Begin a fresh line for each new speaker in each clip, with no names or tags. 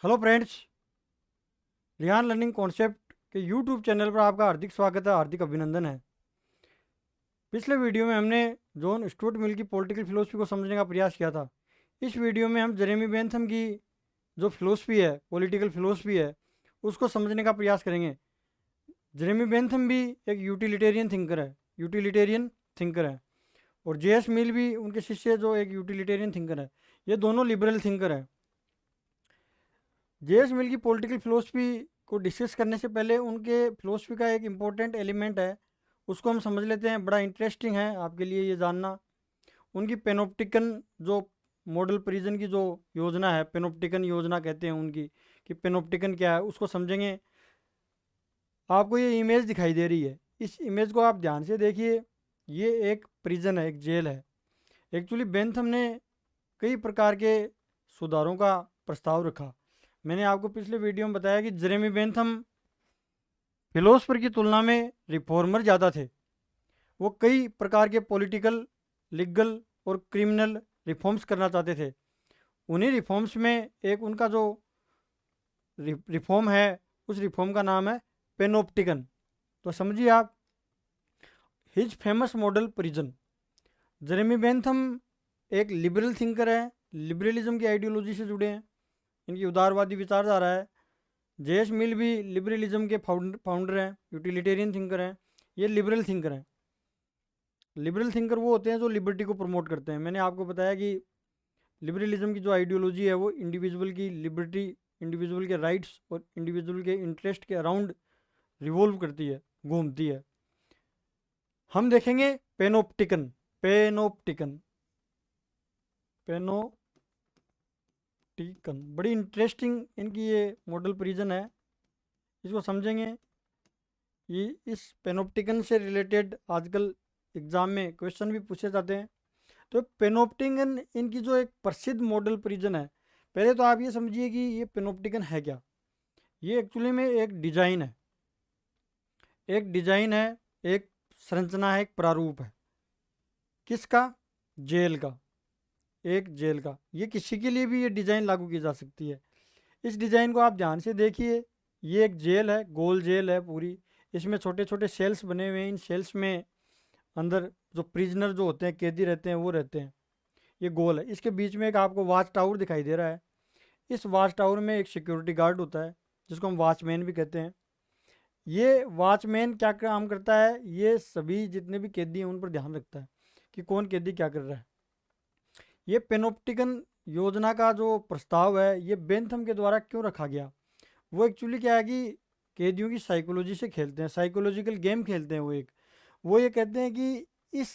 Hello friends, Rihan learning concept के YouTube channel पर आपका हार्दिक स्वागत है, हार्दिक अभिनंदन है। पिछले वीडियो में हमने जॉन स्टुअर्ट मिल की पॉलिटिकल फिलोसफी को समझने का प्रयास किया था। इस वीडियो में हम जेरेमी बेंथम की जो फिलोसफी है, पॉलिटिकल फिलोसफी है, उसको समझने का प्रयास करेंगे। जेरेमी बेंथम भी एक यूटिलिटेरियन थिंकर है और जेएस मिल भी उनके शिष्य जो एक यूटिलिटेरियन थिंकर है। ये दोनों लिबरल थिंकर है। जेएस मिल की पॉलिटिकल फिलोसफी को डिस्कस करने से पहले उनके फिलोसफी का एक इम्पोर्टेंट एलिमेंट है, उसको हम समझ लेते हैं। बड़ा इंटरेस्टिंग है आपके लिए ये जानना। उनकी पेनोप्टिकन जो मॉडल प्रिजन की जो योजना है, पेनोप्टिकन योजना कहते हैं उनकी, कि पेनोप्टिकन क्या है उसको समझेंगे। आपको ये इमेज दिखाई दे रही है, इस इमेज को आप ध्यान से देखिए। ये एक प्रिजन है, एक जेल है। एक्चुअली बेंथम ने कई प्रकार के सुधारों का प्रस्ताव रखा। मैंने आपको पिछले वीडियो में बताया कि जेरेमी बेंथम फिलोसफर की तुलना में रिफॉर्मर ज़्यादा थे। वो कई प्रकार के पॉलिटिकल, लीगल और क्रिमिनल रिफॉर्म्स करना चाहते थे। उन्हीं रिफॉर्म्स में एक उनका जो रिफॉर्म है, उस रिफॉर्म का नाम है पेनोप्टिकन। तो समझिए आप, his famous model prison. Jeremy Bentham एक लिबरल थिंकर है, लिबरलिज्म की आइडियोलॉजी से जुड़े हैं, इनकी उदारवादी विचारधारा है। जेएस मिल भी लिबरलिज्म के फाउंडर हैं, यूटिलिटेरियन थिंकर हैं। ये लिबरल थिंकर हैं। लिबरल थिंकर वो होते हैं जो लिबर्टी को प्रमोट करते हैं। मैंने आपको बताया कि लिबरलिज्म की जो आइडियोलॉजी है वो इंडिविजुअल की लिबर्टी, इंडिविजुअल के राइट्स और इंडिविजुअल के इंटरेस्ट के अराउंड रिवॉल्व करती है, घूमती है। हम देखेंगे पेनोप्टिकन। पेनोप्टिकन पेनोप्टिकन बड़ी इंटरेस्टिंग इनकी ये मॉडल प्रिजन है, इसको समझेंगे। ये इस पेनोप्टिकन से रिलेटेड आजकल एग्जाम में क्वेश्चन भी पूछे जाते हैं। तो पेनोप्टिकन इनकी जो एक प्रसिद्ध मॉडल प्रिजन है। पहले तो आप ये समझिए कि ये पेनोप्टिकन है क्या। ये एक्चुअली में एक डिजाइन है, एक डिजाइन है, एक संरचना है, एक प्रारूप है। किसका? जेल का। एक जेल का। ये किसी के लिए भी ये डिजाइन लागू की जा सकती है। इस डिजाइन को आप ध्यान से देखिए। ये एक जेल है, गोल जेल है पूरी। इसमें छोटे छोटे सेल्स बने हुए हैं। इन सेल्स में अंदर जो प्रिजनर जो होते हैं, कैदी रहते हैं, वो रहते हैं। ये गोल है। इसके बीच में एक आपको वॉच टावर दिखाई दे रहा है। इस वॉच टावर में एक सिक्योरिटी गार्ड होता है, जिसको हम वॉचमैन भी कहते हैं। ये वॉचमैन क्या काम करता है? ये सभी जितने भी कैदी हैं उन पर ध्यान रखता है कि कौन कैदी क्या कर रहा है। ये पेनोप्टिकन योजना का जो प्रस्ताव है, ये बेंथम के द्वारा क्यों रखा गया? वो एक्चुअली क्या है कि कैदियों की साइकोलॉजी से खेलते हैं, साइकोलॉजिकल गेम खेलते हैं। वो ये कहते हैं कि इस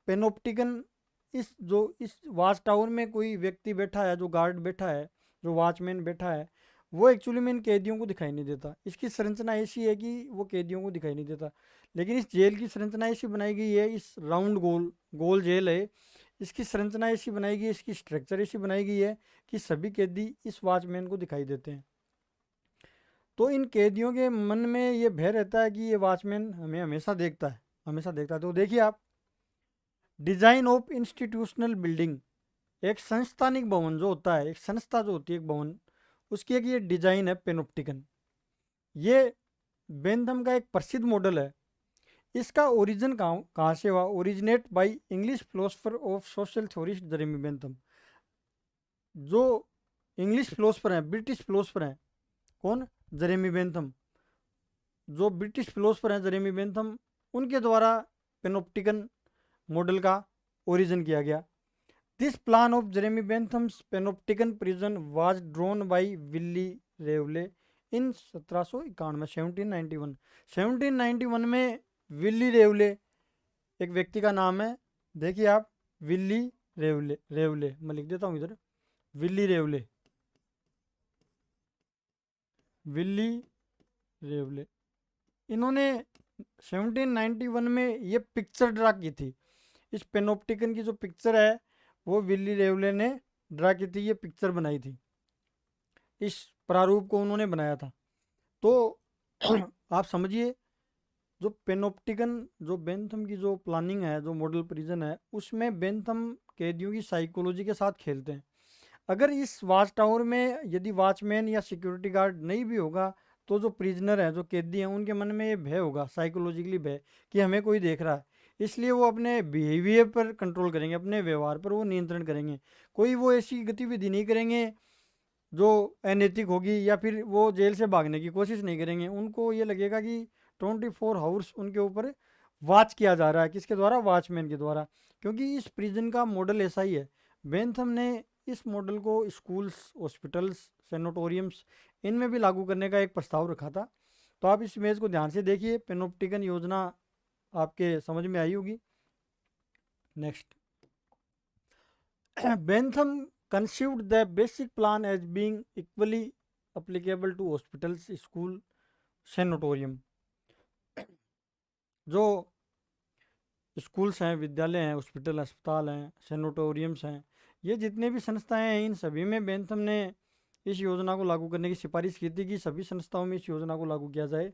पेनोप्टिकन, इस वॉच टावर में कोई व्यक्ति बैठा है, जो गार्ड बैठा है, जो वॉचमैन बैठा है, वो एक्चुअली में इन कैदियों को दिखाई नहीं देता। इसकी संरचना ऐसी है कि वो कैदियों को दिखाई नहीं देता। लेकिन इस जेल की संरचना ऐसी बनाई गई है, इस राउंड गोल गोल जेल है, इसकी संरचना ऐसी बनाई गई है, इसकी स्ट्रक्चर ऐसी बनाई गई है कि सभी कैदी इस वॉचमैन को दिखाई देते हैं। तो इन कैदियों के मन में ये भय रहता है कि ये वॉचमैन हमें हमेशा देखता है, हमेशा देखता है। तो देखिए आप, डिजाइन ऑफ इंस्टीट्यूशनल बिल्डिंग। एक संस्थानिक भवन जो होता है, एक संस्था जो होती है, एक भवन, उसकी एक ये डिजाइन है पेनोप्टिकन। ये बेंथम का एक प्रसिद्ध मॉडल है। इसका ओरिजिन कहाँ से हुआ? Originate by English philosopher of social theorist Jeremy Bentham. जो इंग्लिश फिलोसफर हैं, ब्रिटिश फिलोसफर हैं, कौन? Jeremy Bentham. जो ब्रिटिश फिलोसफर हैं जेरेमी बेंथम, उनके द्वारा पेनोप्टिकन मॉडल का ओरिजिन किया गया। This plan of Jeremy Bentham's panopticon prison was drawn by Willey Reveley in 1791, 1791 में। विल्ली रेवले एक व्यक्ति का नाम है। देखिए आप, विल्ली रेवले, रेवले मैं लिख देता हूँ इधर, विल्ली रेवले, विल्ली रेवले। इन्होंने 1791 में ये पिक्चर ड्रा की थी। इस पेनोप्टिकन की जो पिक्चर है, वो विल्ली रेवले ने ड्रा की थी, ये पिक्चर बनाई थी। इस प्रारूप को उन्होंने बनाया था। तो आप समझिए, जो पेनोप्टिकन, जो बेंथम की जो प्लानिंग है, जो मॉडल प्रिजन है, उसमें बेंथम कैदियों की साइकोलॉजी के साथ खेलते हैं। अगर इस वॉच टावर में यदि वॉचमैन या सिक्योरिटी गार्ड नहीं भी होगा तो जो प्रिजनर हैं, जो कैदी हैं, उनके मन में ये भय होगा, साइकोलॉजिकली भय, कि हमें कोई देख रहा है। इसलिए वो अपने बिहेवियर पर कंट्रोल करेंगे, अपने व्यवहार पर वो नियंत्रण करेंगे। कोई वो ऐसी गतिविधि नहीं करेंगे जो अनैतिक होगी, या फिर वो जेल से भागने की कोशिश नहीं करेंगे। उनको ये लगेगा कि 24 आवर्स उनके ऊपर वॉच किया जा रहा है। किसके द्वारा? वॉचमैन के द्वारा। क्योंकि इस प्रिजन का मॉडल ऐसा ही है। बेंथम ने इस मॉडल को स्कूल्स, हॉस्पिटल्स, सेनेटोरियम्स, इनमें भी लागू करने का एक प्रस्ताव रखा था। तो आप इस इमेज को ध्यान से देखिए, पेनोप्टिकन योजना आपके समझ में आई होगी। Next, Bentham conceived the basic plan as being equally applicable to hospitals, school, sanatorium। जो स्कूल्स हैं, विद्यालय हैं, हॉस्पिटल, अस्पताल हैं, सैनिटोरियम्स हैं, ये जितने भी संस्थाएं हैं, इन सभी में बेंथम ने इस योजना को लागू करने की सिफारिश की थी कि सभी संस्थाओं में इस योजना को लागू किया जाए।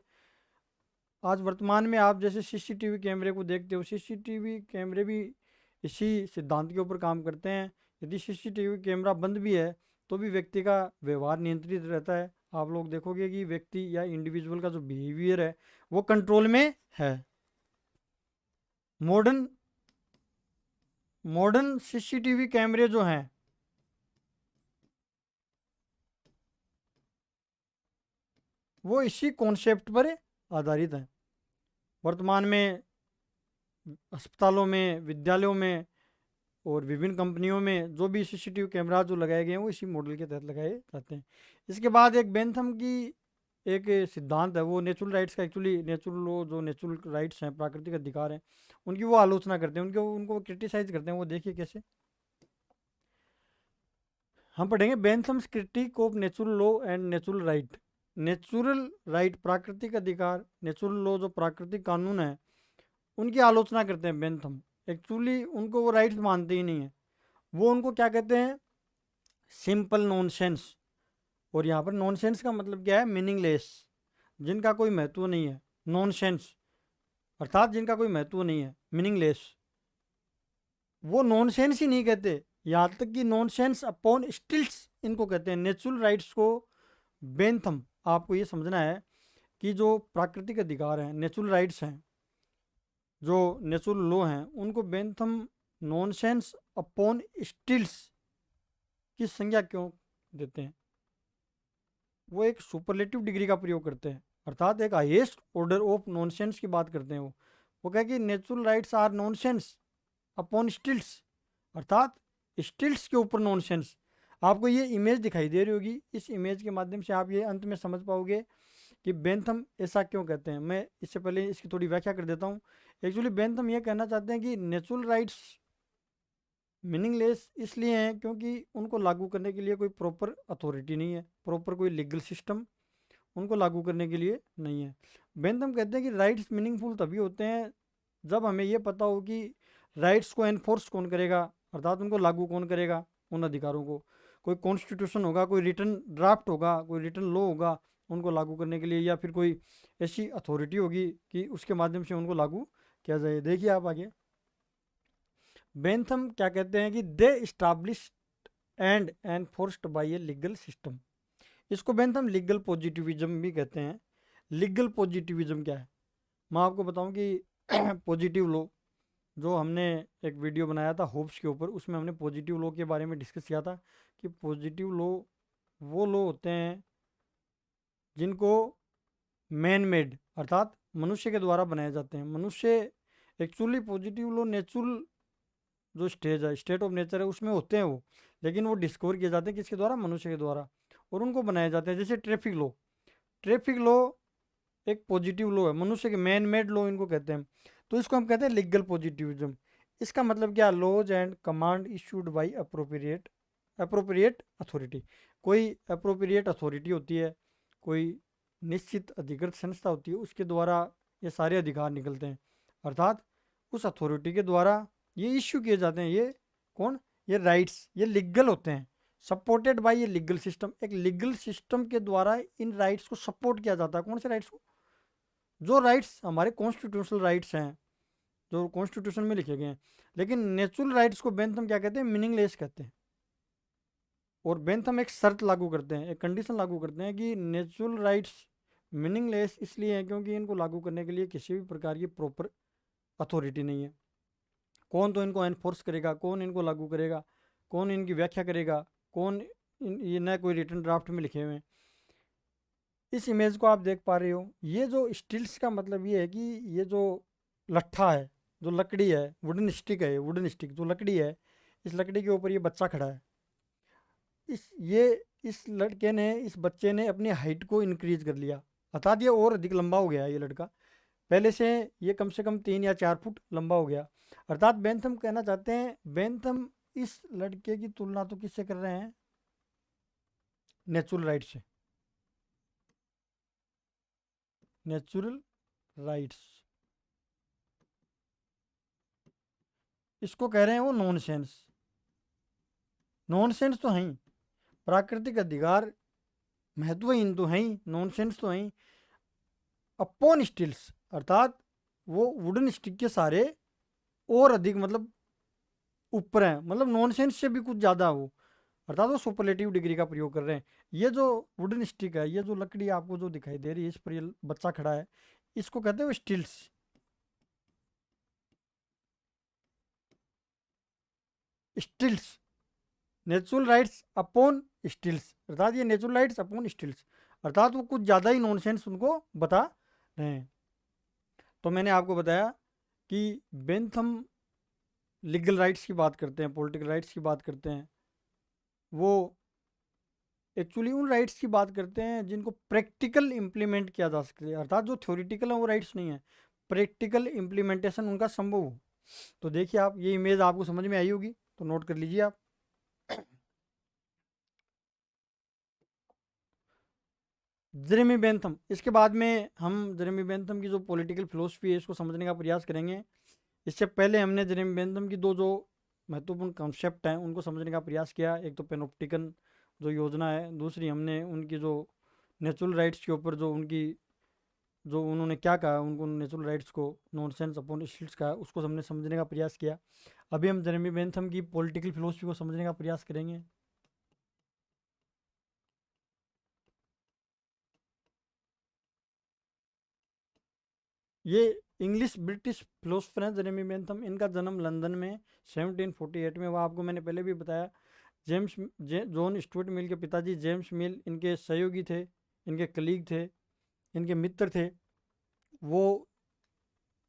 आज वर्तमान में आप जैसे सीसीटीवी कैमरे को देखते हो, सीसीटीवी कैमरे भी इसी सिद्धांत के ऊपर काम करते हैं। यदि सीसीटीवी कैमरा बंद भी है तो भी व्यक्ति का व्यवहार नियंत्रित रहता है। आप लोग देखोगे कि व्यक्ति या इंडिविजुअल का जो बिहेवियर है वो कंट्रोल में है। मॉडर्न मॉडर्न सीसीटीवी कैमरे जो हैं वो इसी कॉन्सेप्ट पर आधारित हैं। वर्तमान में अस्पतालों में, विद्यालयों में और विभिन्न कंपनियों में जो भी सीसीटीवी कैमरा जो लगाए गए हैं वो इसी मॉडल के तहत लगाए जाते हैं। इसके बाद एक बेंथम की एक सिद्धांत है, वो नेचुरल राइट्स का, एक्चुअली नेचुरल लॉ, जो नेचुरल राइट्स हैं, प्राकृतिक अधिकार हैं, उनकी वो आलोचना करते हैं, उनको क्रिटिसाइज करते हैं। वो देखिए कैसे हम पढ़ेंगे। Bentham's critique of natural law and natural right. Natural right, प्राकृतिक अधिकार, नेचुरल लॉ जो प्राकृतिक कानून है, उनकी आलोचना करते हैं बेंथम। एक्चुअली उनको वो राइट्स मानते ही नहीं है। वो उनको क्या कहते हैं? Simple nonsense. और यहाँ पर नॉनसेंस का मतलब क्या है? मीनिंगलेस, जिनका कोई महत्व नहीं है। नॉनसेंस अर्थात जिनका कोई महत्व नहीं है, मीनिंगलेस। वो नॉनसेंस ही नहीं कहते, यहाँ तक कि नॉनसेंस अपॉन स्टिल्स इनको कहते हैं। नेचुरल राइट्स को बेंथम, आपको ये समझना है कि जो प्राकृतिक अधिकार हैं, नेचुरल राइट्स हैं, जो नेचुरल लॉ हैं, उनको बेंथम नॉनसेंस अपॉन स्टिल्स की संज्ञा क्यों देते हैं? वो एक सुपरलेटिव डिग्री का प्रयोग करते हैं, अर्थात एक हाईएस्ट ऑर्डर ऑफ नॉनसेंस की बात करते हैं। वो कहे कि natural rights are nonsense upon stilts, अर्थात स्टिल्स के ऊपर नॉनसेंस। आपको ये इमेज दिखाई दे रही होगी, इस इमेज के माध्यम से आप ये अंत में समझ पाओगे कि बेंथम ऐसा क्यों कहते हैं। मैं इससे पहले इसकी थोड़ी व्याख्या कर देता हूँ। एक्चुअली बेंथम ये कहना चाहते हैं कि नेचुरल राइट्स मीनिंगलेस इसलिए हैं क्योंकि उनको लागू करने के लिए कोई प्रॉपर अथॉरिटी नहीं है, प्रॉपर कोई लीगल सिस्टम उनको लागू करने के लिए नहीं है। बेंथम कहते हैं कि राइट्स मीनिंगफुल तभी होते हैं जब हमें ये पता हो कि राइट्स को एनफोर्स कौन करेगा, अर्थात उनको लागू कौन करेगा, उन अधिकारों को। कोई कॉन्स्टिट्यूशन होगा, कोई रिटर्न ड्राफ्ट होगा, कोई रिटर्न लॉ होगा उनको लागू करने के लिए, या फिर कोई ऐसी अथॉरिटी होगी कि उसके माध्यम से उनको लागू किया जाए। देखिए आप आगे, बेंथम क्या कहते हैं कि they established and enforced by a legal system. इसको बेंथम लीगल पॉजिटिविज्म भी कहते हैं। लीगल पॉजिटिविज्म क्या है? मैं आपको बताऊं कि पॉजिटिव लॉ, जो हमने एक वीडियो बनाया था होप्स के ऊपर, उसमें हमने पॉजिटिव लॉ के बारे में डिस्कस किया था कि पॉजिटिव लॉ वो लॉ होते हैं जिनको मैन मेड, अर्थात मनुष्य के द्वारा बनाए जाते हैं। मनुष्य, एक्चुअली पॉजिटिव लॉ नेचुरल जो स्टेज है, स्टेट ऑफ नेचर है, उसमें होते हैं वो, लेकिन वो डिस्कवर किए जाते हैं किसके द्वारा? मनुष्य के द्वारा, और उनको बनाए जाते हैं। जैसे ट्रैफिक लॉ, ट्रैफिक लॉ एक पॉजिटिव लॉ है, मनुष्य के मैन मेड लॉ इनको कहते हैं। तो इसको हम कहते हैं लीगल पॉजिटिविज्म। इसका मतलब क्या? Laws and command issued by appropriate authority. कोई अप्रोप्रिएट अथॉरिटी होती है, कोई निश्चित अधिकृत संस्था होती है, उसके द्वारा ये सारे अधिकार निकलते हैं, अर्थात उस अथॉरिटी के द्वारा ये इश्यू किए जाते हैं। ये कौन? ये राइट्स, ये लीगल होते हैं, सपोर्टेड बाय ये लीगल सिस्टम। एक लीगल सिस्टम के द्वारा इन राइट्स को सपोर्ट किया जाता है। कौन से राइट्स को? जो राइट्स हमारे कॉन्स्टिट्यूशनल राइट्स हैं, जो कॉन्स्टिट्यूशन में लिखे गए हैं। लेकिन नेचुरल राइट्स को बेंथम क्या कहते हैं? मीनिंगलेस कहते हैं। और बेंथम एक शर्त लागू करते हैं, एक कंडीशन लागू करते हैं कि नेचुरल राइट्स मीनिंगलेस इसलिए हैं क्योंकि इनको लागू करने के लिए किसी भी प्रकार की प्रॉपर अथॉरिटी नहीं है। कौन तो इनको एनफोर्स करेगा, कौन इनको लागू करेगा, कौन इनकी व्याख्या करेगा, कौन ये न कोई रिटर्न ड्राफ्ट में लिखे हुए हैं। इस इमेज को आप देख पा रहे हो, ये जो स्टिल्स का मतलब ये है कि ये जो लट्ठा है, जो लकड़ी है, वुडन स्टिक है, वुडन स्टिक जो लकड़ी है, इस लकड़ी के ऊपर ये बच्चा खड़ा है। इस लड़के ने, इस बच्चे ने अपनी हाइट को इंक्रीज कर लिया, अर्थात ये और अधिक लंबा हो गया है। ये लड़का पहले से कम 3 या 4 फुट लंबा हो गया। अर्थात बेंथम कहना चाहते हैं, बेंथम इस लड़के की तुलना तो किससे कर रहे हैं? नेचुरल राइट से। नेचुरल राइट्स, इसको कह रहे हैं वो नॉनसेंस। नॉनसेंस तो है ही, प्राकृतिक अधिकार महत्वहीन तो है ही, नॉनसेंस तो है ही। अपॉन स्टिल्स, अर्थात वो वुडन स्टिक के सारे और अधिक, मतलब ऊपर है, मतलब नॉनसेंस से भी कुछ ज़्यादा वो, अर्थात वो सुपरलेटिव डिग्री का प्रयोग कर रहे हैं। ये जो वुडन स्टिक है, ये जो लकड़ी आपको जो दिखाई दे रही है, इस पर ये बच्चा खड़ा है, इसको कहते हैं stills. Stills, natural rights upon stilts, अर्थात ये नेचुरल राइट्स अपॉन स्टिल्स, अर्थात वो कुछ ज़्यादा ही नॉनसेंस उनको बता रहे हैं। तो मैंने आपको बताया कि बेंथम लीगल राइट्स की बात करते हैं, पॉलिटिकल राइट्स की बात करते हैं, वो एक्चुअली उन राइट्स की बात करते हैं जिनको प्रैक्टिकल इम्प्लीमेंट किया जा सके, अर्थात जो थ्योरिटिकल है वो राइट्स नहीं है, प्रैक्टिकल इम्प्लीमेंटेशन उनका संभव हो। तो देखिए आप, ये इमेज आपको समझ में आई होगी, तो नोट कर लीजिए आप। जेरेमी बेंथम, इसके बाद में हम जेरेमी बेंथम की जो पॉलिटिकल फिलोसफी है इसको समझने का प्रयास करेंगे। इससे पहले हमने जेरेमी बेंथम की दो जो महत्वपूर्ण कॉन्सेप्ट हैं उनको समझने का प्रयास किया। एक तो पेनोप्टिकन जो योजना है, दूसरी हमने उनकी जो नेचुरल राइट्स के ऊपर जो उनकी, जो उन्होंने क्या कहा, उनको नेचुरल राइट्स को नॉनसेंस अपॉन स्टिल्स कहा, उसको हमने समझने का प्रयास किया। अभी हम जेरेमी बेंथम की पॉलिटिकल फिलोसफी को समझने का प्रयास करेंगे। ये इंग्लिश ब्रिटिश फिलोसफर हैं जेरेमी बेंथम। इनका जन्म लंदन में 1748 में हुआ। आपको मैंने पहले भी बताया, जॉन स्टुअर्ट मिल के पिताजी जेम्स मिल इनके सहयोगी थे, इनके कलीग थे, इनके मित्र थे। वो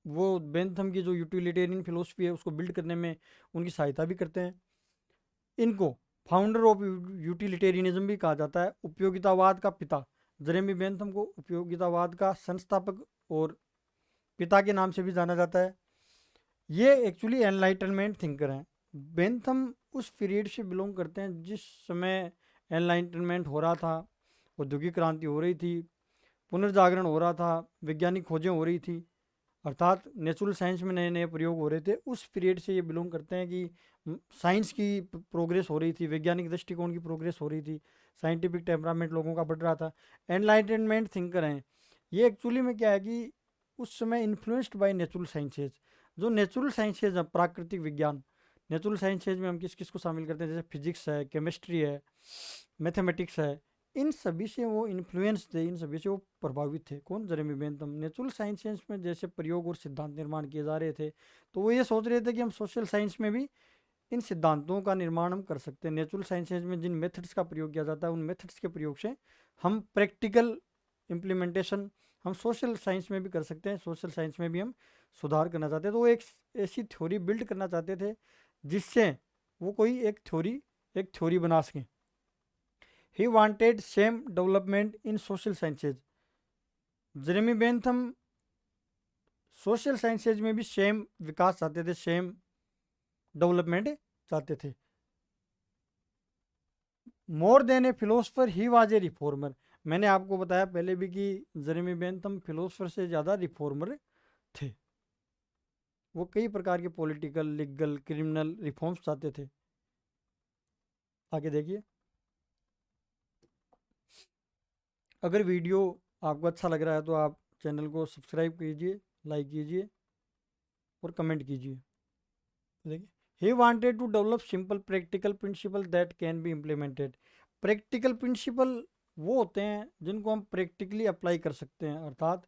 वो बेंथम की जो यूटिलिटेरियन फिलोसफी है उसको बिल्ड करने में उनकी सहायता भी करते हैं। इनको फाउंडर ऑफ यूटिलिटेरियनिज्म भी कहा जाता है, उपयोगितावाद का पिता। जेरेमी बेंथम को उपयोगितावाद का संस्थापक और पिता के नाम से भी जाना जाता है। ये एक्चुअली एनलाइटनमेंट थिंकर हैं। बेंथम उस पीरियड से बिलोंग करते हैं जिस समय एनलाइटनमेंट हो रहा था, औद्योगिक क्रांति हो रही थी, पुनर्जागरण हो रहा था, वैज्ञानिक खोजें हो रही थी, अर्थात नेचुरल साइंस में नए नए प्रयोग हो रहे थे। उस पीरियड से ये बिलोंग करते हैं कि साइंस की प्रोग्रेस हो रही थी, वैज्ञानिक दृष्टिकोण की प्रोग्रेस हो रही थी, साइंटिफिक टेम्परामेंट लोगों का बढ़ रहा था। एनलाइटनमेंट थिंकर हैं ये। एक्चुअली में क्या है कि उस समय इन्फ्लुएंस्ड बाय नेचुरल साइंसेज। जो नेचुरल साइंसेज है, प्राकृतिक विज्ञान, नेचुरल साइंसेज में हम किस किस को शामिल करते हैं, जैसे फिजिक्स है, केमिस्ट्री है, मैथमेटिक्स है, इन सभी से वो इन्फ्लुएंस थे, इन सभी से वो प्रभावित थे। कौन? Jeremy Bentham. नेचुरल साइंसेस में जैसे प्रयोग और सिद्धांत निर्माण किए जा रहे थे, तो वो ये सोच रहे थे कि हम सोशल साइंस में भी इन सिद्धांतों का निर्माण हम कर सकते हैं। नेचुरल साइंसेज में जिन मेथड्स का प्रयोग किया जाता है, उन मेथड्स के प्रयोग से हम प्रैक्टिकल इम्प्लीमेंटेशन हम सोशल साइंस में भी कर सकते हैं, सोशल साइंस में भी हम सुधार करना चाहते हैं। तो वो एक ऐसी थ्योरी बिल्ड करना चाहते थे जिससे वो कोई एक थ्योरी बना सकें। He wanted same development in social sciences. Jeremy Bentham social sciences में भी सेम विकास चाहते थे, सेम डेवलपमेंट चाहते थे। More than A philosopher he was a reformer. मैंने आपको बताया पहले भी कि जेरेमी बेंथम फिलोसफर से ज़्यादा रिफॉर्मर थे। वो कई प्रकार के पॉलिटिकल, लीगल, क्रिमिनल रिफॉर्म्स चाहते थे। आगे देखिए। अगर वीडियो आपको अच्छा लग रहा है तो आप चैनल को सब्सक्राइब कीजिए, लाइक कीजिए और कमेंट कीजिए। देखिए he wanted to develop simple practical principle that can be implemented. Practical principle वो होते हैं जिनको हम प्रैक्टिकली अप्लाई कर सकते हैं, अर्थात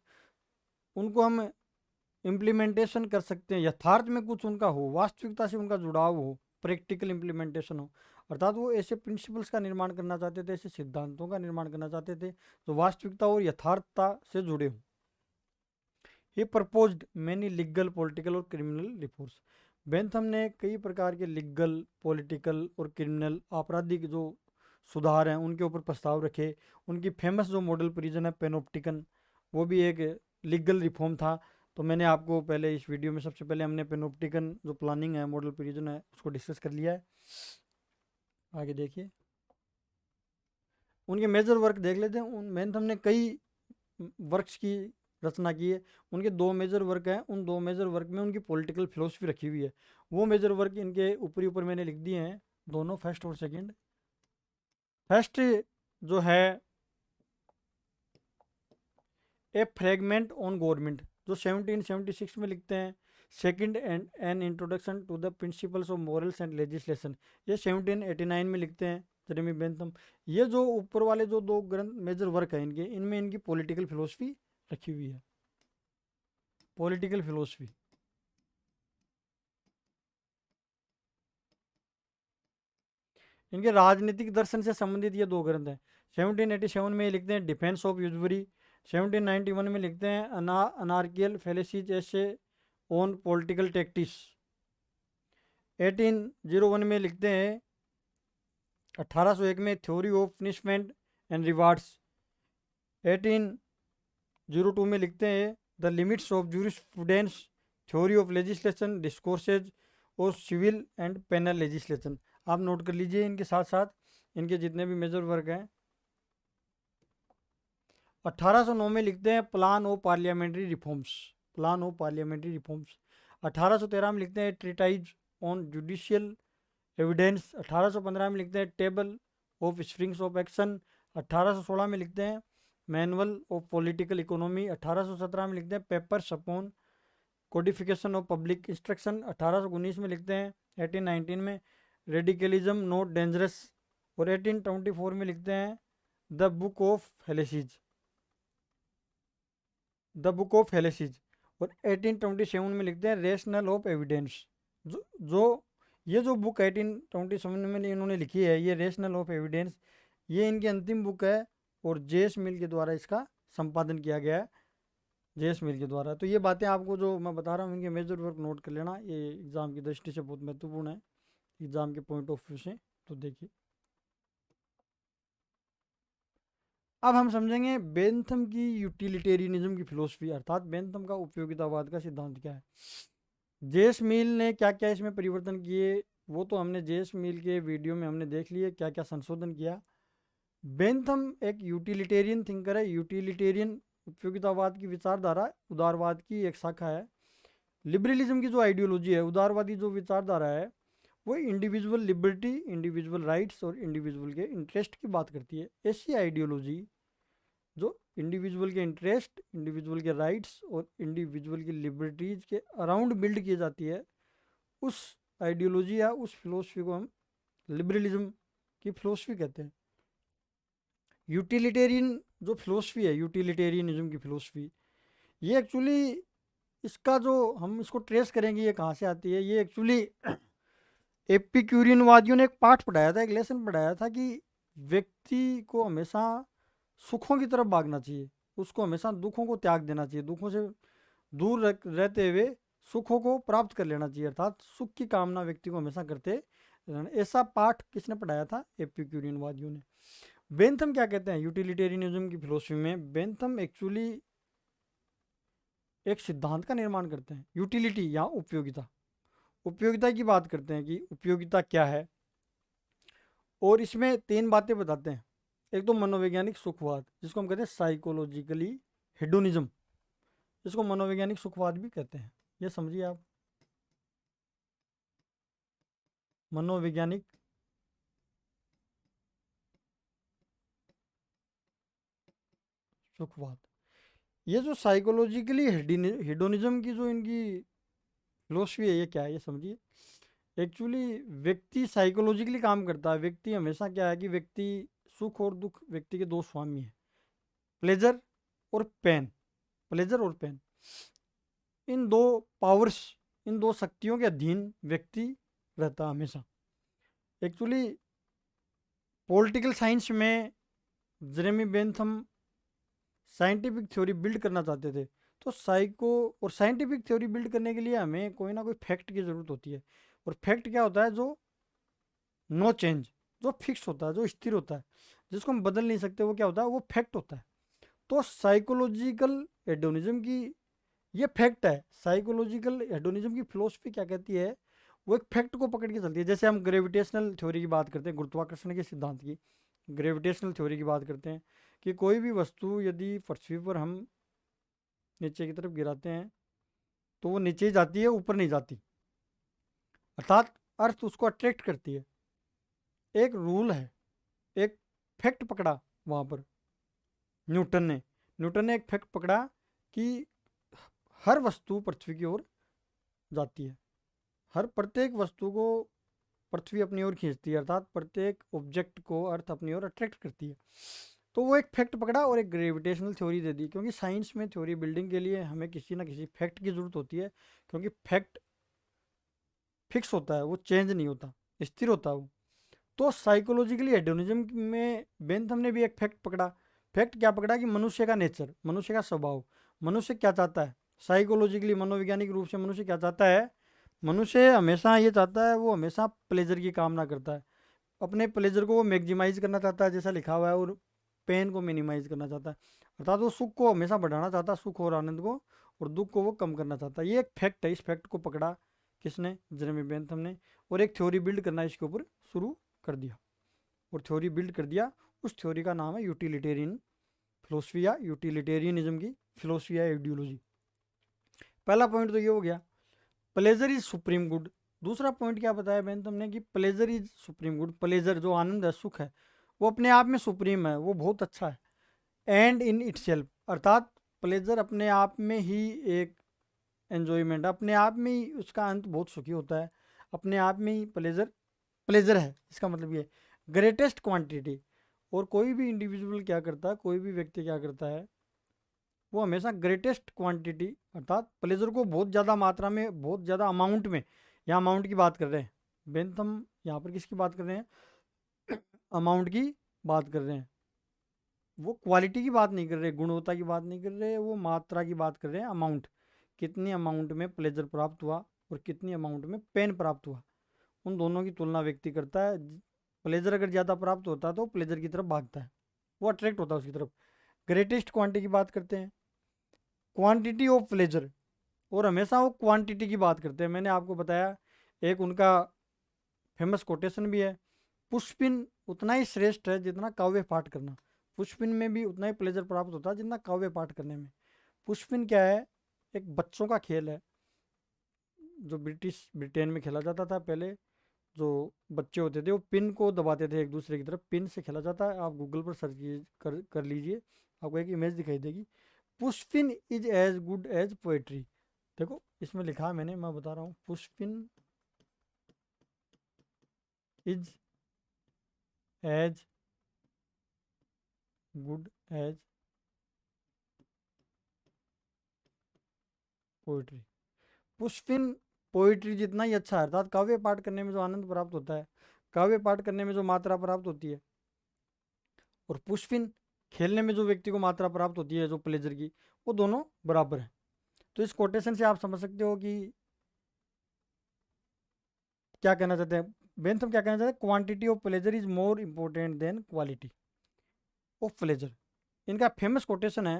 उनको हम इम्प्लीमेंटेशन कर सकते हैं, यथार्थ में कुछ उनका हो, वास्तविकता से उनका जुड़ाव हो, प्रैक्टिकल इम्प्लीमेंटेशन हो। अर्थात वो ऐसे प्रिंसिपल्स का निर्माण करना चाहते थे, ऐसे सिद्धांतों का निर्माण करना चाहते थे जो वास्तविकता और यथार्थता से जुड़े हों। ही प्रपोज्ड मैनी लीगल, पॉलिटिकल और क्रिमिनल रिफॉर्म्स। बेंथम ने कई प्रकार के लीगल, पॉलिटिकल और क्रिमिनल आपराधिक जो सुधार हैं उनके ऊपर प्रस्ताव रखे। उनकी फेमस जो मॉडल प्रिजन है पेनोप्टिकन, वो भी एक लीगल रिफॉर्म था। तो मैंने आपको पहले इस वीडियो में सबसे पहले हमने पेनोप्टिकन जो प्लानिंग है, मॉडल प्रिजन है, उसको डिस्कस कर लिया है। आगे देखिए, उनके मेजर वर्क देख लेते हैं। उन बेंथम ने कई वर्क्स की रचना की है। उनके दो मेजर वर्क हैं, उन दो मेजर वर्क में उनकी पॉलिटिकल फिलोसफी रखी हुई है। वो मेजर वर्क इनके ऊपरी ऊपर मैंने लिख दिए हैं, दोनों, फर्स्ट और सेकंड। फर्स्ट जो है ए फ्रेगमेंट ऑन गवर्नमेंट, जो 1776 में लिखते हैं। Second and an introduction to the principles of morals and legislation, ये 1789 में लिखते हैं जेरेमी बेंथम। ये जो ऊपर वाले जो दो ग्रंथ मेजर वर्क है इनके, इनमें इनकी पॉलिटिकल फिलोसफी रखी हुई है, पॉलिटिकल फिलोसफी। इनके राजनीतिक दर्शन से संबंधित ये दो ग्रंथ हैं। 1787 में लिखते हैं डिफेंस ऑफ यूजबरी। 1791 में लिखते हैं अनार्कियल फेलिसीज एसे ऑन पॉलिटिकल टैक्टिक्स। 1801 में लिखते हैं, 1801 में theory of punishment and rewards. 1802 में लिखते हैं the limits of jurisprudence, theory of legislation, discourses और सिविल एंड पेनल लेजिस्लेशन। आप नोट कर लीजिए इनके साथ साथ इनके जितने भी मेजर वर्क हैं। 1809 में लिखते हैं plan of parliamentary reforms, plan of parliamentary reforms. 1813 में लिखते हैं ट्रीटाइज ऑन जुडिशियल एविडेंस। 1815 में लिखते हैं table of springs of action. 1816 में लिखते हैं मैनुअल ऑफ पॉलिटिकल इकोनॉमी। 1817 में लिखते हैं papers upon codification of public instruction. 1819 में लिखते हैं, 1819 में रेडिकलिज्म नॉट डेंजरस। और 1824 में लिखते हैं the book of fallacies, the book of fallacies. और 1827 में लिखते हैं रेशनल ऑफ एविडेंस। जो ये जो बुक 1827 में इन्होंने लिखी है, ये रेशनल ऑफ एविडेंस, ये इनकी अंतिम बुक है और जेस मिल के द्वारा इसका संपादन किया गया है, जेस मिल के द्वारा। तो ये बातें आपको जो मैं बता रहा हूँ इनके मेजर वर्क नोट कर लेना, ये एग्ज़ाम की दृष्टि से बहुत महत्वपूर्ण है, एग्ज़ाम के पॉइंट ऑफ व्यू से। तो देखिए, अब हम समझेंगे बेंथम की यूटिलिटेरियनिज्म की फिलोसफी, अर्थात बेंथम का उपयोगितावाद का सिद्धांत क्या है। जेस मिल ने क्या क्या इसमें परिवर्तन किए, वो तो हमने जेस मिल के वीडियो में हमने देख लिए क्या क्या संशोधन किया। बेंथम एक यूटिलिटेरियन थिंकर है। यूटिलिटेरियन उपयोगितावाद की विचारधारा उदारवाद की एक शाखा है। लिबरलिज्म की जो आइडियोलॉजी है, उदारवादी जो विचारधारा है, वो इंडिविजुअल लिबर्टी, इंडिविजुअल राइट्स और इंडिविजुअल के इंटरेस्ट की बात करती है। ऐसी आइडियोलॉजी जो इंडिविजुअल के इंटरेस्ट, इंडिविजुअल के राइट्स और इंडिविजुअल की लिबर्टीज के अराउंड बिल्ड की जाती है, उस आइडियोलॉजी या उस फिलोसफी को हम लिबरलिज्म की फिलोसफी कहते हैं। यूटिलिटेरियन जो फिलोसफी है, यूटिलिटेरियनिज्म की फिलोसफी, ये एक्चुअली इसका जो हम इसको ट्रेस करेंगे ये कहाँ से आती है। ये एक्चुअली एपिक्यूरियनवादियों ने एक पाठ पढ़ाया था, एक लेसन पढ़ाया था कि व्यक्ति को हमेशा सुखों की तरफ भागना चाहिए, उसको हमेशा दुखों को त्याग देना चाहिए, दुखों से दूर रहते हुए सुखों को प्राप्त कर लेना चाहिए, अर्थात सुख की कामना व्यक्ति को हमेशा करते रहना। ऐसा पाठ किसने पढ़ाया था? एपिक्यूरियनवादियों ने। बेंथम क्या कहते हैं यूटिलिटेरियनिज्म की फिलोसफी में? बेंथम एक्चुअली एक सिद्धांत का निर्माण करते हैं, यूटिलिटी या उपयोगिता, उपयोगिता की बात करते हैं कि उपयोगिता क्या है। और इसमें तीन बातें बताते हैं। एक तो मनोवैज्ञानिक सुखवाद, जिसको हम कहते हैं साइकोलॉजिकली हेडोनिज्म, जिसको मनोवैज्ञानिक सुखवाद भी कहते हैं। ये समझिए आप, मनोवैज्ञानिक सुखवाद। ये जो साइकोलॉजिकली हेडोनिज्म की जो इनकी फिलोसफी है, ये क्या है ये समझिए। एक्चुअली व्यक्ति साइकोलॉजिकली काम करता है। व्यक्ति हमेशा क्या है कि व्यक्ति सुख और दुख व्यक्ति के दो स्वामी है, प्लेजर और पेन। प्लेजर और पेन, इन दो पावर्स, इन दो शक्तियों के अधीन व्यक्ति रहता है हमेशा। एक्चुअली पॉलिटिकल साइंस में Jeremy Bentham scientific theory build करना चाहते थे। तो साइको और साइंटिफिक थ्योरी बिल्ड करने के लिए हमें कोई ना कोई फैक्ट की ज़रूरत होती है। और फैक्ट क्या होता है? जो नो चेंज, जो फिक्स होता है, जो स्थिर होता है, जिसको हम बदल नहीं सकते, वो क्या होता है? वो फैक्ट होता है। तो साइकोलॉजिकल हेडोनिज्म की ये फैक्ट है। साइकोलॉजिकल हेडोनिज्म की फिलोसफी क्या कहती है? वो एक फैक्ट को पकड़ के चलती है। जैसे हम ग्रेविटेशनल थ्योरी की बात करते हैं, गुरुत्वाकर्षण के सिद्धांत की, ग्रेविटेशनल थ्योरी की बात करते हैं कि कोई भी वस्तु यदि पृथ्वी पर हम नीचे की तरफ गिराते हैं तो वो नीचे ही जाती है, ऊपर नहीं जाती, अर्थात अर्थ उसको अट्रैक्ट करती है। एक रूल है, एक फैक्ट पकड़ा वहाँ पर न्यूटन ने। न्यूटन ने एक फैक्ट पकड़ा कि हर वस्तु पृथ्वी की ओर जाती है, हर प्रत्येक वस्तु को पृथ्वी अपनी ओर खींचती है, अर्थात प्रत्येक ऑब्जेक्ट को अर्थ अपनी ओर अट्रैक्ट करती है। तो वो एक फैक्ट पकड़ा और एक ग्रेविटेशनल थ्योरी दे दी, क्योंकि साइंस में थ्योरी बिल्डिंग के लिए हमें किसी ना किसी फैक्ट की ज़रूरत होती है, क्योंकि फैक्ट फिक्स होता है, वो चेंज नहीं होता, स्थिर होता है वो। तो साइकोलॉजिकली हेडोनिज्म में बेंथम ने भी एक फैक्ट पकड़ा। फैक्ट क्या पकड़ा? कि मनुष्य का नेचर, मनुष्य का स्वभाव, मनुष्य क्या चाहता है। साइकोलॉजिकली, मनोवैज्ञानिक रूप से मनुष्य क्या चाहता है? मनुष्य हमेशा ये चाहता है, वो हमेशा प्लेजर की कामना करता है। अपने प्लेजर को वो मैक्सिमाइज करना चाहता है, जैसा लिखा हुआ है, और पेन को मिनिमाइज करना चाहता है, अर्थात वो सुख को हमेशा बढ़ाना चाहता है, सुख और आनंद को, और दुख को वो कम करना चाहता है। ये एक फैक्ट है। इस फैक्ट को पकड़ा किसने? जेरेमी बेंथम ने। और एक थ्योरी बिल्ड करना इसके ऊपर शुरू कर दिया, और थ्योरी बिल्ड कर दिया। उस थ्योरी का नाम है यूटिलिटेरियन फिलोसफी या यूटिलिटेरियनिज्म की फिलोसफी या आइडियोलॉजी। पहला पॉइंट तो ये हो गया, प्लेजर इज सुप्रीम गुड। दूसरा पॉइंट क्या बताया बेंथम ने? कि pleasure is supreme good. Pleasure जो आनंद है, सुख है, वो अपने आप में सुप्रीम है, वो बहुत अच्छा है। एंड इन इटसेल्फ, अर्थात प्लेजर अपने आप में ही एक एन्जॉयमेंट, अपने आप में ही उसका अंत बहुत सुखी होता है। अपने आप में ही प्लेजर प्लेजर है, इसका मतलब ये ग्रेटेस्ट क्वांटिटी। और कोई भी इंडिविजुअल क्या करता है, कोई भी व्यक्ति क्या करता है, वो हमेशा ग्रेटेस्ट क्वांटिटी, अर्थात प्लेजर को बहुत ज़्यादा मात्रा में, बहुत ज़्यादा अमाउंट में, यहाँ अमाउंट की बात कर रहे हैं बेंथम, यहाँ पर किसकी बात कर रहे हैं? अमाउंट की बात कर रहे हैं। वो क्वालिटी की बात नहीं कर रहे, गुणवत्ता की बात नहीं कर रहे, वो मात्रा की बात कर रहे हैं। अमाउंट, कितनी अमाउंट में प्लेजर प्राप्त हुआ और कितनी अमाउंट में पेन प्राप्त हुआ, उन दोनों की तुलना व्यक्ति करता है। प्लेजर अगर ज़्यादा प्राप्त होता है तो प्लेजर की तरफ भागता है, वो अट्रैक्ट होता है उसकी तरफ। ग्रेटेस्ट क्वांटिटी की बात करते हैं, क्वांटिटी ऑफ प्लेजर, और हमेशा वो क्वांटिटी की बात करते हैं। मैंने आपको बताया, एक उनका फेमस कोटेशन भी है, पुष्पिन उतना ही श्रेष्ठ है जितना काव्य पाठ करना। पुष्पिन में भी उतना ही प्लेजर प्राप्त होता है जितना काव्य पाठ करने में। पुष्पिन क्या है? एक बच्चों का खेल है, जो ब्रिटेन में खेला जाता था पहले। जो बच्चे होते थे वो पिन को दबाते थे एक दूसरे की तरफ, पिन से खेला जाता है। आप गूगल पर सर्च कर लीजिए, आपको एक इमेज दिखाई देगी। Pushpin is as good as poetry. देखो इसमें लिखा है मैंने, मैं बता रहा हूँ, pushpin is as good as poetry. Pushpin poetry जितना ही अच्छा है, अर्थात काव्य पाठ करने में जो आनंद प्राप्त होता है, काव्य पाठ करने में जो मात्रा प्राप्त होती है, और पुष्पिन खेलने में जो व्यक्ति को मात्रा प्राप्त होती है जो प्लेजर की, वो दोनों बराबर है। तो इस कोटेशन से आप समझ सकते हो कि क्या कहना चाहते हैं बेंथम, क्या कहना चाहते हैं? Quantity of pleasure is more important than quality of pleasure. इनका फेमस कोटेशन है,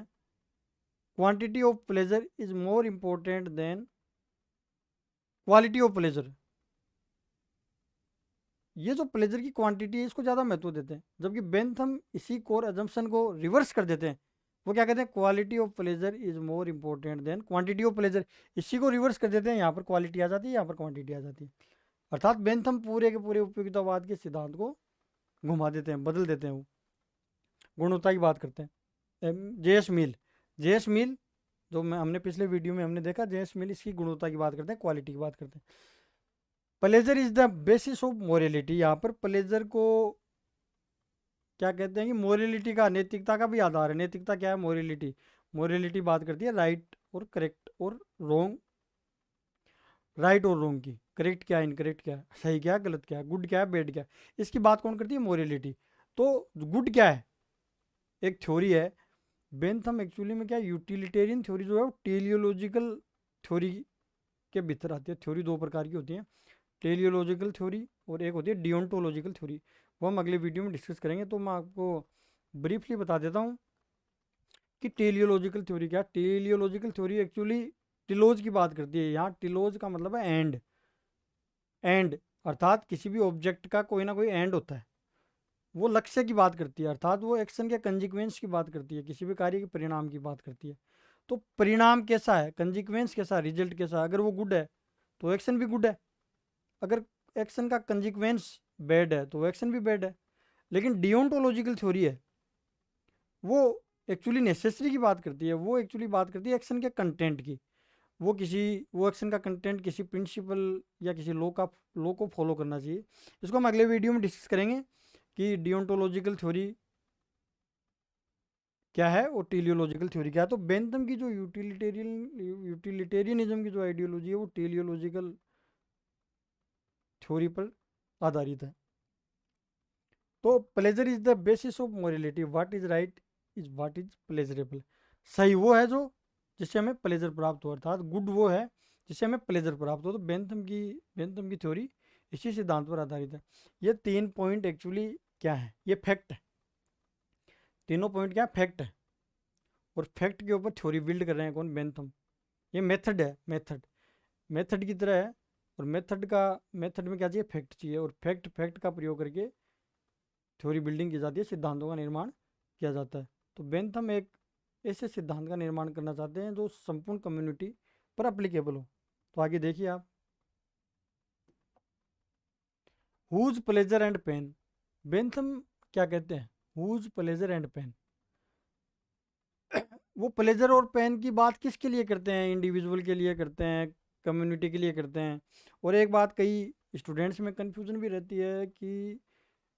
quantity of pleasure is more important than quality of pleasure. ये जो प्लेजर की क्वांटिटी है इसको ज़्यादा महत्व देते हैं, जबकि बेंथम इसी कोर अजम्पशन को रिवर्स कर देते हैं। वो क्या कहते हैं? Quality of pleasure is more important than quantity of pleasure. इसी को रिवर्स कर देते हैं, यहाँ पर क्वालिटी आ जाती है, यहाँ पर क्वांटिटी आ जाती है। अर्थात बेंथम पूरे के पूरे उपयोगितावाद के सिद्धांत को घुमा देते हैं, बदल देते हैं। वो गुणवत्ता की बात करते हैं। जेएस मिल, जेएस मिल जो हमने पिछले वीडियो में हमने देखा, जेएस मिल इसकी गुणवत्ता की बात करते हैं, क्वालिटी की बात करते हैं। Pleasure is the basis of morality. यहाँ पर प्लेजर को क्या कहते हैं कि मोरलिटी का, नैतिकता का भी आधार है। नैतिकता क्या है? मोरलिटी। मोरलिटी बात करती है राइट और करेक्ट और रॉन्ग, राइट और रॉन्ग की। करेक्ट क्या है, इनकरेक्ट क्या है, सही क्या है, गलत क्या है, गुड क्या है, बैड क्या है, इसकी बात कौन करती है? मोरलिटी। तो गुड क्या है? एक थ्योरी है बेंथम, एक्चुअली में क्या, यूटिलिटेरियन थ्योरी जो है वो टेलियोलॉजिकल थ्योरी के भीतर आती है। थ्योरी दो प्रकार की होती है, टेलियोलॉजिकल थ्योरी और एक होती है डियोंटोलॉजिकल थ्योरी। वो हम अगले वीडियो में डिस्कस करेंगे। तो मैं आपको ब्रीफली बता देता हूँ कि टेलियोलॉजिकल थ्योरी क्या है। टेलियोलॉजिकल थ्योरी एक्चुअली टिलोज की बात करती है। यहाँ टिलोज का मतलब है एंड। एंड अर्थात किसी भी ऑब्जेक्ट का कोई ना कोई एंड होता है। वो लक्ष्य की बात करती है, अर्थात वो एक्शन के कंजिक्वेंस की बात करती है, किसी भी कार्य के परिणाम की बात करती है। तो परिणाम कैसा है, कंजिक्वेंस कैसा, रिजल्ट कैसा है, अगर वो गुड है तो एक्शन भी गुड है, अगर एक्शन का कंजिक्वेंस बैड है तो एक्शन भी बैड है। लेकिन डियोंटोलॉजिकल थ्योरी है वो एक्चुअली नेसेसरी की बात करती है, वो एक्चुअली बात करती है एक्शन के कंटेंट की। वो किसी, वो एक्शन का कंटेंट किसी प्रिंसिपल या किसी लॉ को फॉलो करना चाहिए। इसको हम अगले वीडियो में डिस्कस करेंगे कि डियोंटोलॉजिकल थ्योरी क्या है और टेलियोलॉजिकल थ्योरी क्या है। तो बेंथम की जो यूटिलिटेरियनिज्म की जो आइडियोलॉजी है वो टेलियोलॉजिकल थ्योरी पर आधारित है। तो pleasure is the basis of morality, what is right is what is pleasurable. सही वो है जो जिससे हमें प्लेजर प्राप्त हो, अर्थात गुड वो है जिससे हमें प्लेजर प्राप्त हो। तो बेंथम की थ्योरी इसी सिद्धांत पर आधारित है। ये 3 पॉइंट एक्चुअली क्या है, ये फैक्ट है। तीनों पॉइंट क्या है, फैक्ट है। और फैक्ट के ऊपर थ्योरी बिल्ड कर रहे हैं कौन? बेंथम। ये मेथड है, मेथड मेथड की तरह है। और मेथड में क्या चाहिए? फैक्ट चाहिए। और फैक्ट का प्रयोग करके थ्योरी बिल्डिंग की जाती है, सिद्धांतों का निर्माण किया जाता है। तो बेंथम एक ऐसे सिद्धांत का निर्माण करना चाहते हैं जो संपूर्ण कम्युनिटी पर अप्लीकेबल हो। तो आगे देखिए आप, whose pleasure and pain. Bentham क्या कहते हैं? Whose pleasure and pain. वो प्लेजर और पेन की बात किसके लिए करते हैं? इंडिविजुअल के लिए करते हैं, कम्युनिटी के लिए करते हैं। और एक बात कई स्टूडेंट्स में कन्फ्यूजन भी रहती है कि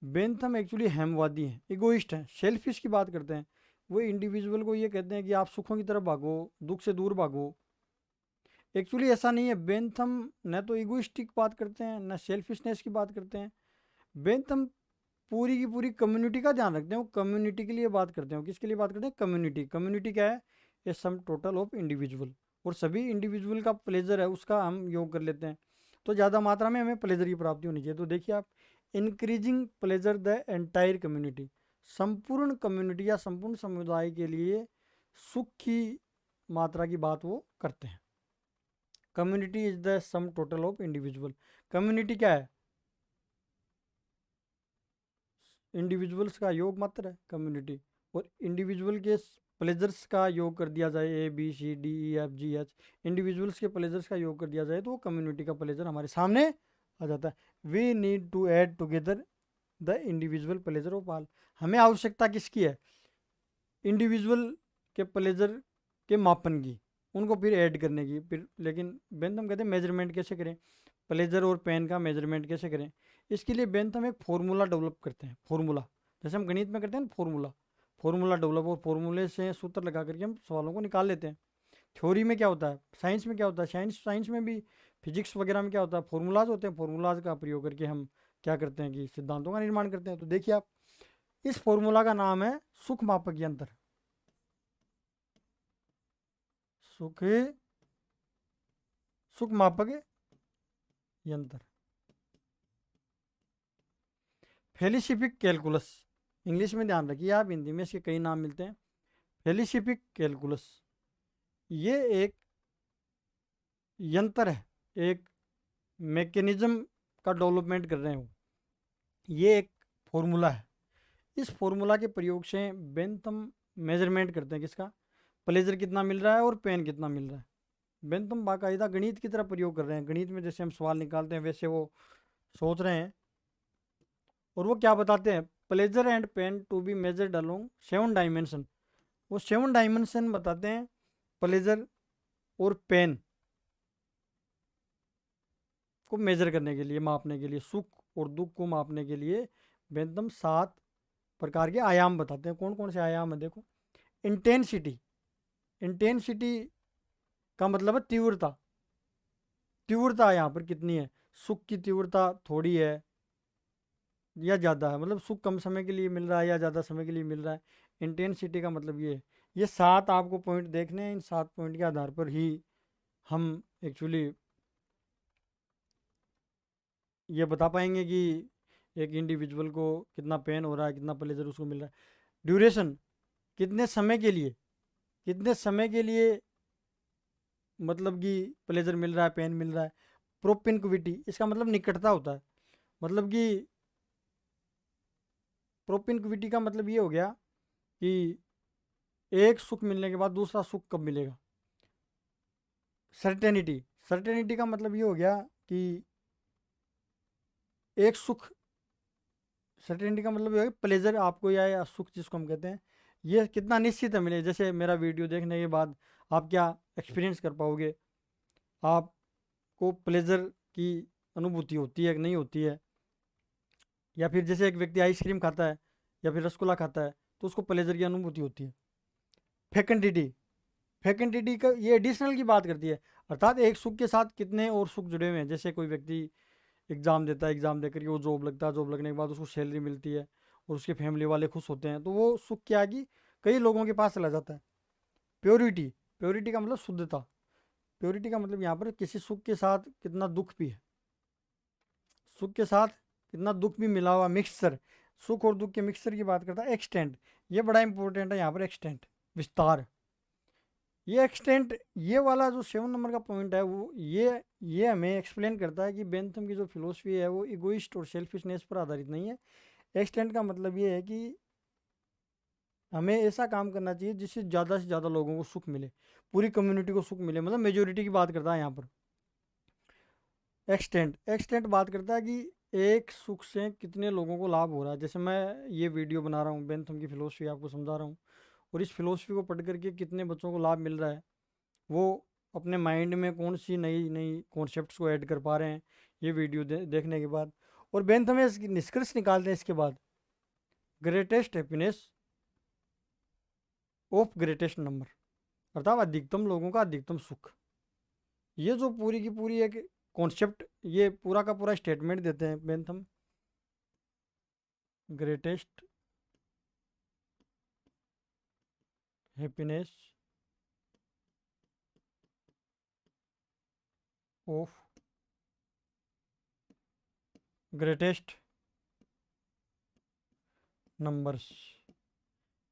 बेंथम एक्चुअली हेमवादी हैं, इगोइस्ट हैं, सेल्फिश की बात करते हैं। वो इंडिविजुअल को ये कहते हैं कि आप सुखों की तरफ भागो, दुख से दूर भागो। एक्चुअली ऐसा नहीं है। बेंथम न तो इगोइस्टिक बात करते हैं न सेल्फिशनेस की बात करते हैं। बेंथम पूरी की पूरी कम्युनिटी का ध्यान रखते हैं। वो कम्युनिटी के लिए बात करते हैं। किसके लिए बात करते हैं? कम्युनिटी। कम्युनिटी क्या है? ए सम टोटल ऑफ इंडिविजुअल। और सभी इंडिविजुअल का प्लेजर है उसका हम योग कर लेते हैं। तो ज़्यादा मात्रा में हमें प्लेजर की प्राप्ति होनी चाहिए। तो देखिए आप, increasing pleasure the entire community. संपूर्ण कम्युनिटी या संपूर्ण समुदाय के लिए सुख की मात्रा की बात वो करते हैं। Community is the sum total of individual. Community क्या है? इंडिविजुअल्स का योग मात्र है कम्युनिटी। और इंडिविजुअल के प्लेजर्स का योग कर दिया जाए, ABCDEFGH, इंडिविजुअल्स के प्लेजर्स का योग कर दिया जाए तो वो कम्युनिटी का प्लेजर हमारे सामने आ जाता है। We need to add together the individual pleasure of all. हमें आवश्यकता किसकी है? इंडिविजुअल के प्लेजर के मापन की, उनको फिर ऐड करने की। फिर लेकिन बेंथम कहते हैं मेजरमेंट कैसे करें, प्लेजर और पेन का मेजरमेंट कैसे करें। इसके लिए बेंथम एक फार्मूला डेवलप करते हैं। फार्मूला जैसे हम गणित में करते हैं ना, फार्मूला। फार्मूला डेवलप, और फार्मूले से सूत्र लगा करके हम सवालों को निकाल लेते हैं। थ्योरी में क्या होता है, साइंस में क्या होता है, साइंस में भी, फिजिक्स वगैरह में क्या होता है? फार्मूलाज होते हैं। फार्मूलाज का प्रयोग करके हम क्या करते हैं कि सिद्धांतों का निर्माण करते हैं। तो देखिए आप, इस फॉर्मूला का नाम है सुख मापक यंत्र। सुख सुख मापक यंत्र, फेलिसिफिक कैलकुलस। इंग्लिश में ध्यान रखिए आप, हिंदी में इसके कई नाम मिलते हैं। फेलिसिफिक कैलकुलस ये एक यंत्र है, एक मैकेनिज्म का डेवलपमेंट कर रहे हैं वो। ये एक फॉर्मूला है। इस फॉर्मूला के प्रयोग से बेंथम मेजरमेंट करते हैं किसका? प्लेजर कितना मिल रहा है और पेन कितना मिल रहा है। बेंथम बाकायदा गणित की तरह प्रयोग कर रहे हैं। गणित में जैसे हम सवाल निकालते हैं वैसे वो सोच रहे हैं। और वो क्या बताते हैं? Pleasure and pain to be measured along 7 dimension. वो 7 डायमेंशन बताते हैं प्लेजर और पेन को मेजर करने के लिए, मापने के लिए, सुख और दुख को मापने के लिए बेंथम 7 प्रकार के आयाम बताते हैं। कौन कौन से आयाम है देखो। इंटेंसिटी, इंटेंसिटी का मतलब है तीव्रता। तीव्रता यहाँ पर कितनी है, सुख की तीव्रता थोड़ी है या ज़्यादा है, मतलब सुख कम समय के लिए मिल रहा है या ज़्यादा समय के लिए मिल रहा है। इंटेंसिटी का मतलब ये है। ये 7 आपको पॉइंट देखने हैं। इन 7 पॉइंट के आधार पर ही हम एक्चुअली ये बता पाएंगे कि एक इंडिविजुअल को कितना पेन हो रहा है, कितना प्लेजर उसको मिल रहा है। ड्यूरेशन, कितने समय के लिए, कितने समय के लिए मतलब कि प्लेजर मिल रहा है, पेन मिल रहा है। प्रोपिनक्विटी, इसका मतलब निकटता होता है। मतलब कि प्रोपिनक्विटी का मतलब ये हो गया कि एक सुख मिलने के बाद दूसरा सुख कब मिलेगा। सर्टेनिटी, सर्टेनिटी का मतलब ये हो गया कि एक सुख, सर्टेनिटी का मतलब ये है प्लेजर आपको या सुख जिसको हम कहते हैं, ये कितना निश्चित है मिले। जैसे मेरा वीडियो देखने के बाद आप क्या एक्सपीरियंस कर पाओगे, आपको प्लेजर की अनुभूति होती है कि नहीं होती है। या फिर जैसे एक व्यक्ति आइसक्रीम खाता है या फिर रसगुल्ला खाता है तो उसको प्लेजर की अनुभूति होती है। फेकेंडिटी, फेकेंडिटी का ये एडिशनल की बात करती है, अर्थात एक सुख के साथ कितने और सुख जुड़े हुए हैं। जैसे कोई व्यक्ति एग्ज़ाम देता है, एग्ज़ाम देकर के वो जॉब लगता है, जॉब लगने के बाद उसको सैलरी मिलती है और उसके फैमिली वाले खुश होते हैं, तो वो सुख क्या है कि कई लोगों के पास चला जाता है। प्योरिटी, प्योरिटी का मतलब शुद्धता। प्योरिटी का मतलब यहाँ पर किसी सुख के साथ कितना दुख भी है, सुख के साथ कितना दुख भी मिला हुआ, मिक्सचर, सुख और दुख के मिक्सचर की बात करता है। एक्सटेंट, ये बड़ा इंपॉर्टेंट है यहाँ पर, एक्सटेंट, विस्तार। ये एक्सटेंट, ये वाला जो 7 नंबर का पॉइंट है वो ये हमें एक्सप्लेन करता है कि बेंथम की जो फिलोसफी है वो इगोइस्ट और सेल्फिशनेस पर आधारित नहीं है। एक्सटेंट का मतलब ये है कि हमें ऐसा काम करना चाहिए जिससे ज़्यादा से ज़्यादा लोगों को सुख मिले, पूरी कम्युनिटी को सुख मिले, मतलब मेजोरिटी की बात करता है यहाँ पर। एक्सटेंट, एक्सटेंट बात करता है कि एक सुख से कितने लोगों को लाभ हो रहा है। जैसे मैं ये वीडियो बना रहा हूँ, बेंथम की फिलोसफी आपको समझा रहा हूँ, और इस फिलोसफी को पढ़ करके कितने बच्चों को लाभ मिल रहा है, वो अपने माइंड में कौन सी नई नई कॉन्सेप्ट्स को ऐड कर पा रहे हैं ये वीडियो देखने के बाद। और बेंथम इसकी निष्कर्ष निकालते हैं इसके बाद, greatest happiness of greatest number, अर्थात अधिकतम लोगों का अधिकतम सुख। ये जो पूरी की पूरी एक कॉन्सेप्ट, ये पूरा का पूरा स्टेटमेंट देते हैं Bentham, greatest happiness of greatest numbers,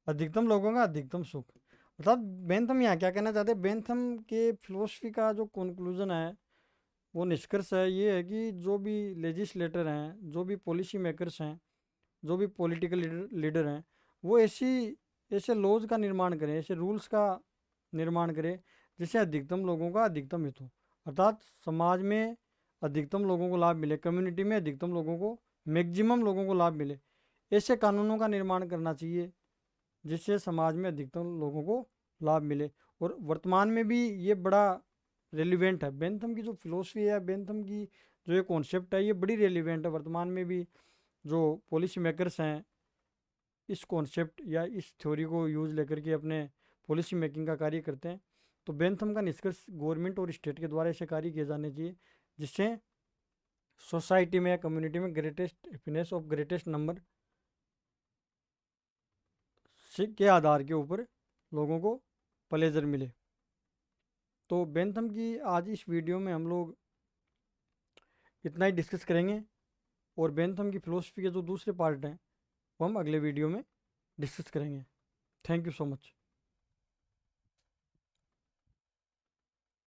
अधिकतम लोगों का अधिकतम सुख। अर्थात बेंथम यहाँ क्या कहना चाहते हैं, बेंथम के फिलोसफी का जो कंक्लूजन है, वो निष्कर्ष है, ये है कि जो भी लेजिस्लेटर हैं, जो भी पॉलिसी मेकर्स हैं, जो भी पॉलिटिकल लीडर हैं, वो ऐसे लॉज का निर्माण करें, ऐसे रूल्स का निर्माण करें जिससे अधिकतम लोगों का अधिकतम हित हो। अर्थात समाज में अधिकतम लोगों को लाभ मिले, कम्युनिटी में अधिकतम लोगों को, मैक्सिमम लोगों को लाभ मिले। ऐसे कानूनों का निर्माण करना चाहिए जिससे समाज में अधिकतम लोगों को लाभ मिले। और वर्तमान में भी ये बड़ा रेलिवेंट है। बेंथम की जो फिलोसफी है, बेंथम की जो ये कॉन्सेप्ट है, ये बड़ी रेलिवेंट है वर्तमान में भी। जो पॉलिसी मेकर्स हैं इस कॉन्सेप्ट या इस थ्योरी को यूज़ लेकर के अपने पॉलिसी मेकिंग का कार्य करते हैं। तो बेंथम का निष्कर्ष गवर्नमेंट और स्टेट के द्वारा ऐसे कार्य किए जाने चाहिए जिससे सोसाइटी में या कम्युनिटी में greatest happiness of greatest number के आधार के ऊपर लोगों को प्लेजर मिले। तो बेंथम की आज इस वीडियो में हम लोग इतना ही डिस्कस करेंगे, और बेंथम की फ़िलोसफी के जो दूसरे पार्ट हैं वो हम अगले वीडियो में डिस्कस करेंगे। Thank you so much.